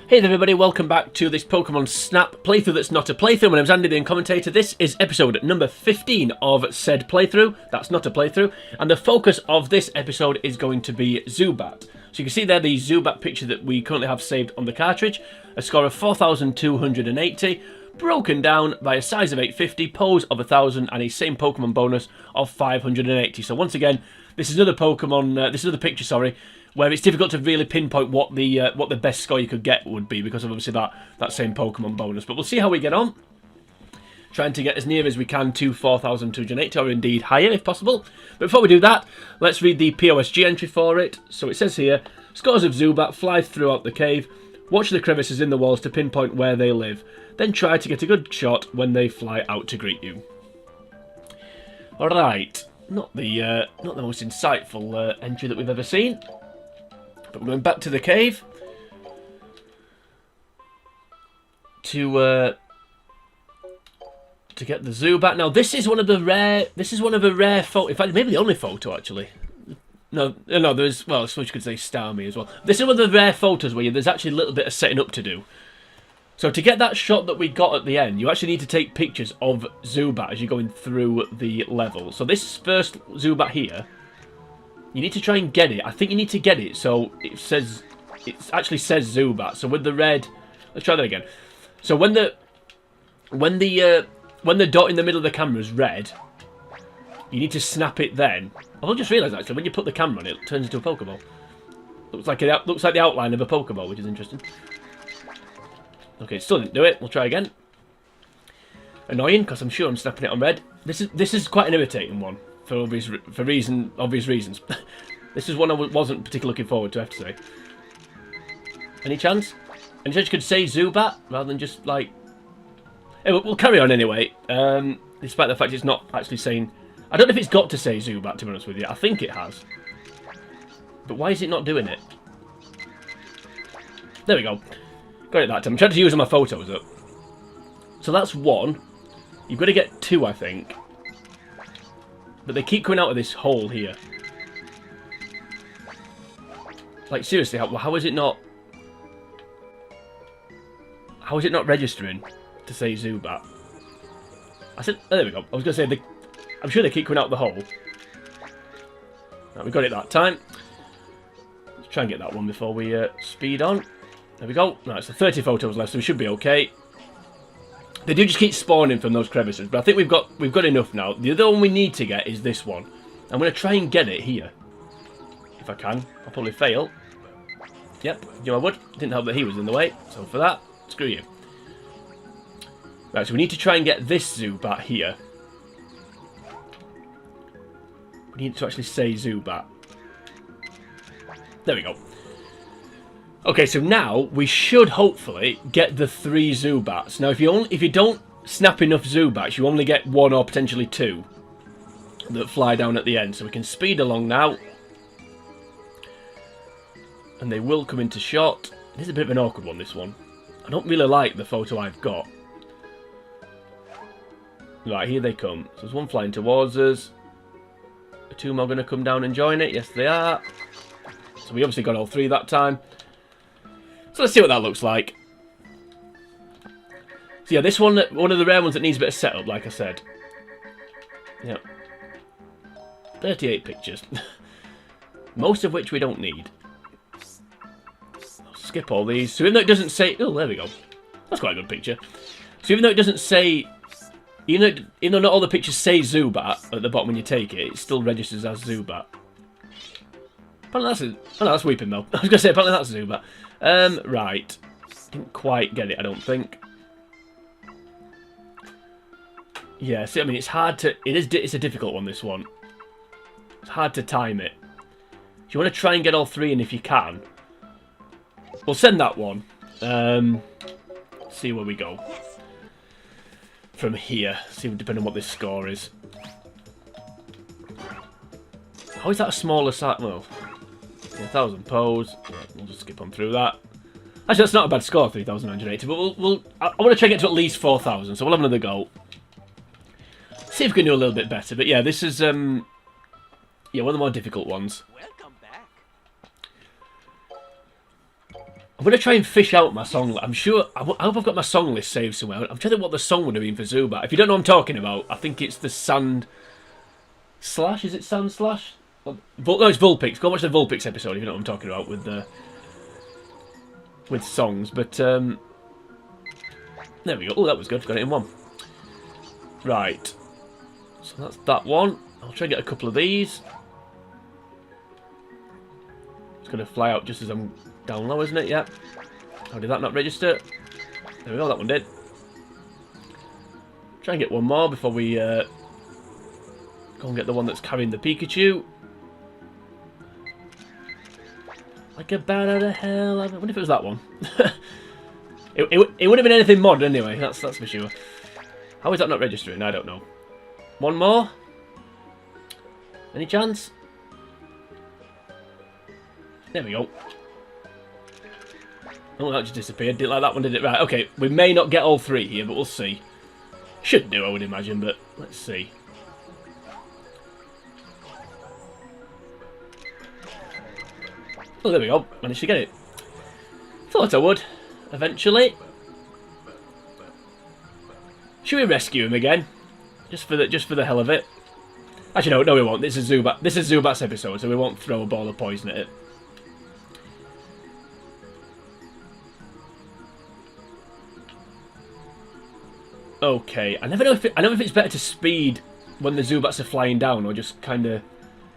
Hey there everybody, welcome back to this Pokemon Snap playthrough that's not a playthrough. My name's Andy, the commentator. This is episode number 15 of said playthrough. That's not a playthrough. And the focus of this episode is going to be Zubat. So you can see there the Zubat picture that we currently have saved on the cartridge. A score of 4,280, broken down by a size of 850, pose of 1,000, and a same Pokemon bonus of 580. So once again, this is another Pokemon, this is another picture, sorry, where it's difficult to really pinpoint what the best score you could get would be because of obviously that same Pokemon bonus. But we'll see how we get on. Trying to get as near as we can to 4,280, or indeed higher if possible. But before we do that, let's read the POSG entry for it. So it says here, scores of Zubat fly throughout the cave. Watch the crevices in the walls to pinpoint where they live. Then try to get a good shot when they fly out to greet you. Alright, not the most insightful entry that we've ever seen. But we're going back to the cave to get the Zubat. Now this is one of the rare photo. In fact, maybe the only photo actually. No, there's, well, I suppose you could say Starmie as well. This is one of the rare photos where there's actually a little bit of setting up to do. So to get that shot that we got at the end, you actually need to take pictures of Zubat as you're going through the level. So this first Zubat here, you need to try and get it. I think you need to get it so it actually says Zubat. So with the red, let's try that again. So when the dot in the middle of the camera is red, you need to snap it then. I've just realised actually when you put the camera on it, it turns into a Pokeball. Looks like the outline of a Pokeball, which is interesting. Okay, still didn't do it. We'll try again. Annoying because I'm sure I'm snapping it on red. This is quite an irritating one. For obvious reasons. This is one I wasn't particularly looking forward to, I have to say. Any chance? Any chance you could say Zubat rather than just like... Anyway, we'll carry on anyway. Despite the fact it's not actually saying... I don't know if it's got to say Zubat, to be honest with you. I think it has. But why is it not doing it? There we go. Got it that time. I'm trying to use my photos up. So that's one. You've got to get two, I think. But they keep coming out of this hole here. Like, seriously, how is it not... How is it not registering to say Zubat? I said... Oh, there we go. I was going to say, I'm sure they keep coming out of the hole. Right, we got it that time. Let's try and get that one before we speed on. There we go. Right, so 30 photos left, so we should be okay. They do just keep spawning from those crevices, but I think we've got enough now. The other one we need to get is this one. I'm going to try and get it here. If I can. I'll probably fail. Yep, you know I would. Didn't help that he was in the way, so for that, screw you. Right, so we need to try and get this Zubat here. We need to actually say Zubat. There we go. Okay, so now we should hopefully get the 3 Zubats. Now, if you don't snap enough Zubats, you only get 1 or potentially 2 that fly down at the end. So we can speed along now, and they will come into shot. This is a bit of an awkward one. This one, I don't really like the photo I've got. Right, here they come. So there's one flying towards us. The 2 more going to come down and join it. Yes, they are. So we obviously got all 3 that time. So let's see what that looks like. So yeah, this one of the rare ones that needs a bit of setup, like I said. Yep. 38 pictures. Most of which we don't need. I'll skip all these. So even though it doesn't say... Oh, there we go. That's quite a good picture. So even though it doesn't say... Even though not all the pictures say Zubat at the bottom when you take it, it still registers as Zubat. Apparently that's Weeping though. I was going to say, apparently that's Zubat. Right. Didn't quite get it, I don't think. Yeah, see, I mean, it's hard to... It's a difficult one, this one. It's hard to time it. If you want to try and get all 3 in if you can, we'll send that one. See where we go. From here. See, depending on what this score is. How is that a smaller size? Well... 1,000 pose. Yeah, we'll just skip on through that. Actually, that's not a bad score, 3,980. But I want to try and get to at least 4,000, so we'll have another go. See if we can do a little bit better. But yeah, this is yeah, one of the more difficult ones. Welcome back. I'm going to try and fish out my song. I'm sure... I hope I've got my song list saved somewhere. I'm trying to think what the song would have been for Zubat. If you don't know what I'm talking about, I think it's the Sand... Slash? Is it Sand Slash? No, it's Vulpix. Go watch the Vulpix episode if you know what I'm talking about with songs. But, there we go. Oh, that was good. Got it in one. Right. So that's that one. I'll try and get a couple of these. It's going to fly out just as I'm down low, isn't it? Yeah. How did that not register? There we go, that one did. Try and get one more before we go and get the one that's carrying the Pikachu. Like a bat out of hell. I wonder if it was that one. it would have been anything mod anyway, that's for sure. How is that not registering? I don't know. One more? Any chance? There we go. Oh, that just disappeared. Didn't like that one, did it? Right, okay. We may not get all three here, but we'll see. Should do, I would imagine, but let's see. Oh, there we go. Managed to get it. Thought I would, eventually. Should we rescue him again? Just for the hell of it. Actually, no, we won't. This is Zubat. This is Zubat's episode, so we won't throw a ball of poison at it. Okay, I never know if it's better to speed when the Zubats are flying down, or just kind of,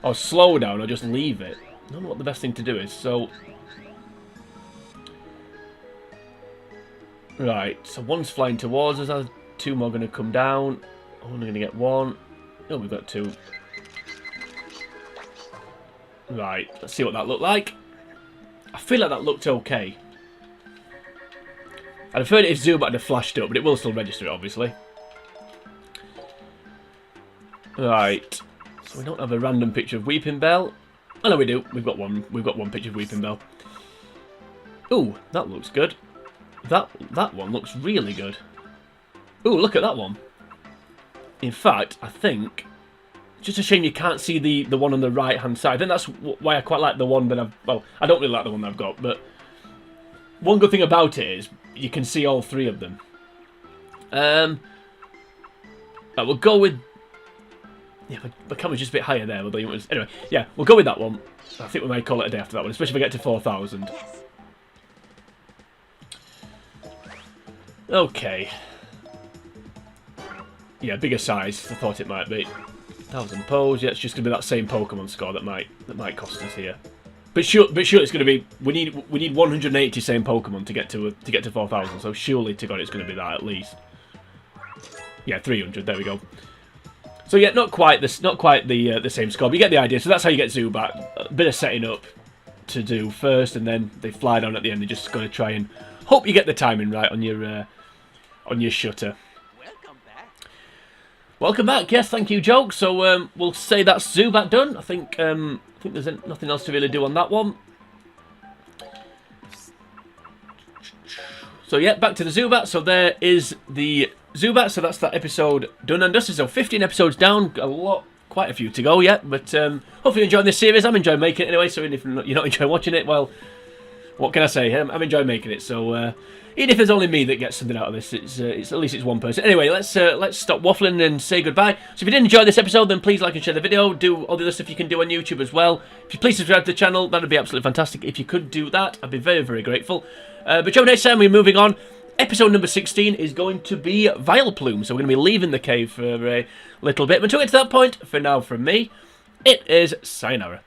or slow down, or just leave it. I don't know what the best thing to do is. So, right. So one's flying towards us. Are two more going to come down? I'm only going to get one. Oh, we've got two. Right. Let's see what that looked like. I feel like that looked okay. I'd have heard it if Zubat had flashed up, but it will still register it, obviously. Right. So we don't have a random picture of Weeping Bell. Oh no, we do. We've got one. We've got one picture of Weeping Bell. Ooh, that looks good. That one looks really good. Ooh, look at that one. In fact, I think just a shame you can't see the one on the right hand side. I think that's why I quite like the one that I've. Well, I don't really like the one that I've got, but one good thing about it is you can see all three of them. We'll go with. Yeah, my camera's just a bit higher there. Anyway, yeah, we'll go with that one. I think we might call it a day after that one, especially if we get to 4,000. Okay. Yeah, bigger size. I thought it might be 1,000 pose. Yeah, it's just gonna be that same Pokemon score that might cost us here. But sure, it's gonna be. We need 180 same Pokemon to get to 4,000. So surely to God, it's gonna be that at least. Yeah, 300. There we go. So yeah, not quite the same score, but you get the idea. So that's how you get Zubat. A bit of setting up to do first, and then they fly down at the end. They just got to try and hope you get the timing right on your shutter. Welcome back. Yes, thank you, Joke. So we'll say that's Zubat done. I think there's nothing else to really do on that one. So yeah, back to the Zubat. So there is the Zubat, so that's that episode done and dusted. So 15 episodes down, quite a few to go yet. But hopefully you're enjoying this series. I'm enjoying making it anyway. So even if you're not enjoying watching it, well, what can I say? I'm enjoying making it. So even if there's only me that gets something out of this, it's at least it's one person. Anyway, let's stop waffling and say goodbye. So if you did enjoy this episode, then please like and share the video. Do all the other stuff you can do on YouTube as well. If you please subscribe to the channel, that'd be absolutely fantastic. If you could do that, I'd be very, very grateful. But Joe, next time we're moving on. Episode number 16 is going to be Vileplume, so we're going to be leaving the cave for a little bit. But until we get to that point, for now from me, it is sayonara.